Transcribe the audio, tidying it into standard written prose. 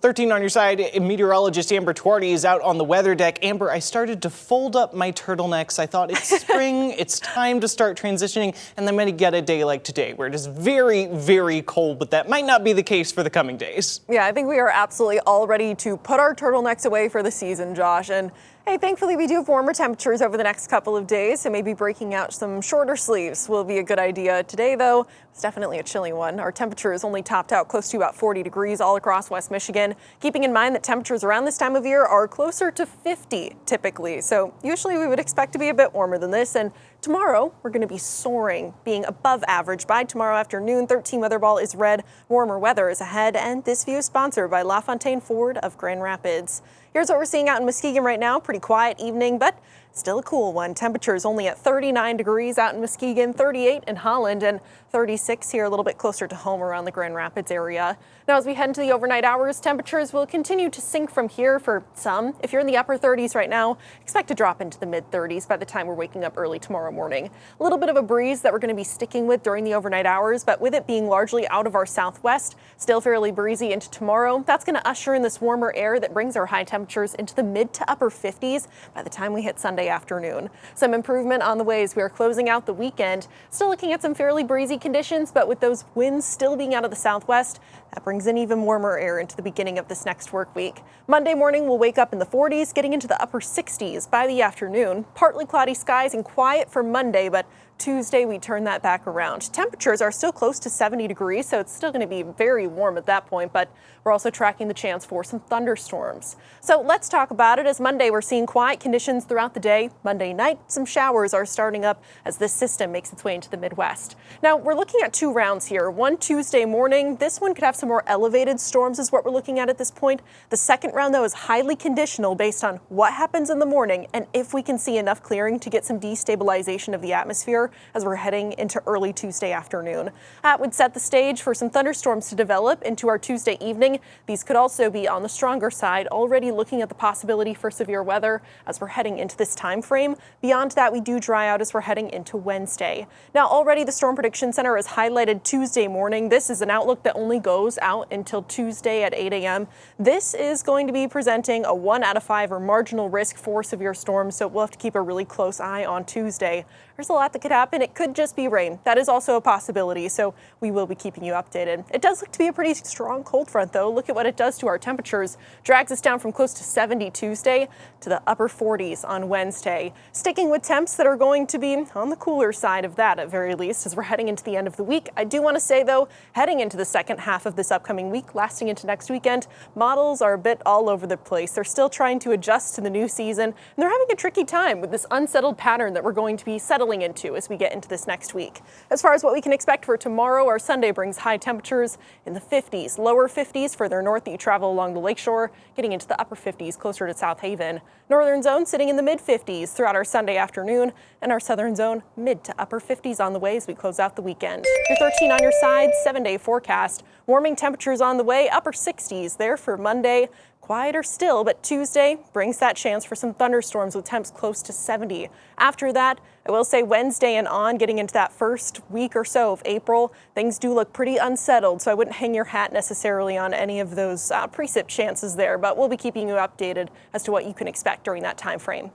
13 on your side, meteorologist Amber Tuardi is out on the weather deck. Amber, I started to fold up my turtlenecks. I thought it's spring, it's time to start transitioning, and then I'm going to get a day like today where it is very, very cold, but that might not be the case for the coming days. Yeah, I think we are absolutely all ready to put our turtlenecks away for the season, Josh. And hey, thankfully we do have warmer temperatures over the next couple of days, so maybe breaking out some shorter sleeves will be a good idea. Today, though, it's definitely a chilly one. Our temperatures only topped out close to about 40 degrees all across West Michigan, keeping in mind that temperatures around this time of year are closer to 50 typically. So usually we would expect to be a bit warmer than this. And tomorrow, we're going to be soaring, being above average by tomorrow afternoon. 13 weather ball is red. Warmer weather is ahead. And this view is sponsored by LaFontaine Ford of Grand Rapids. Here's what we're seeing out in Muskegon right now. Pretty quiet evening, but still a cool one. Temperatures only at 39 degrees out in Muskegon, 38 in Holland, and 36 here a little bit closer to home around the Grand Rapids area. Now, as we head into the overnight hours, temperatures will continue to sink from here for some. If you're in the upper 30s right now, expect to drop into the mid 30s by the time we're waking up early tomorrow morning. A little bit of a breeze that we're going to be sticking with during the overnight hours, but with it being largely out of our southwest, still fairly breezy into tomorrow. That's going to usher in this warmer air that brings our high temperatures into the mid to upper 50s by the time we hit Sunday afternoon. Some improvement on the way as we are closing out the weekend. Still looking at some fairly breezy conditions, but with those winds still being out of the southwest, that brings in even warmer air into the beginning of this next work week. Monday morning, we'll wake up in the 40s, getting into the upper 60s by the afternoon. Partly cloudy skies and quiet for Monday, but Tuesday, we turn that back around. Temperatures are still close to 70 degrees, so it's still going to be very warm at that point, but we're also tracking the chance for some thunderstorms. So let's talk about it. As Monday, we're seeing quiet conditions throughout the day. Monday night, some showers are starting up as this system makes its way into the Midwest. Now, we're looking at two rounds here. One Tuesday morning. This one could have some more elevated storms is what we're looking at this point. The second round, though, is highly conditional based on what happens in the morning and if we can see enough clearing to get some destabilization of the atmosphere as we're heading into early Tuesday afternoon. That would set the stage for some thunderstorms to develop into our Tuesday evening. These could also be on the stronger side, already looking at the possibility for severe weather as we're heading into this time frame. Beyond that, we do dry out as we're heading into Wednesday. Now, already the Storm Prediction Center has highlighted Tuesday morning. This is an outlook that only goes out until Tuesday at 8 a.m. This is going to be presenting a 1 out of 5 or marginal risk for severe storms, so we'll have to keep a really close eye on Tuesday. There's a lot that could happen. It could just be rain. That is also a possibility, so we will be keeping you updated. It does look to be a pretty strong cold front, though. Look at what it does to our temperatures. Drags us down from close to 70 Tuesday to the upper 40s on Wednesday. Sticking with temps that are going to be on the cooler side of that, at very least, as we're heading into the end of the week. I do want to say, though, heading into the second half of this upcoming week, lasting into next weekend, models are a bit all over the place. They're still trying to adjust to the new season, and they're having a tricky time with this unsettled pattern that we're going to be settling into as we get into this next week. As far as what we can expect for tomorrow, our Sunday brings high temperatures in the 50s, lower 50s further north that you travel along the lakeshore, getting into the upper 50s closer to South Haven. Northern zone sitting in the mid 50s throughout our Sunday afternoon, and our southern zone mid to upper 50s on the way as we close out the weekend. Your 13 on your side, 7-day forecast. Warming temperatures on the way, upper 60s there for Monday. Quieter still, but Tuesday brings that chance for some thunderstorms with temps close to 70. After that, I will say Wednesday and on, getting into that first week or so of April, things do look pretty unsettled, so I wouldn't hang your hat necessarily on any of those precip chances there, but we'll be keeping you updated as to what you can expect during that time frame.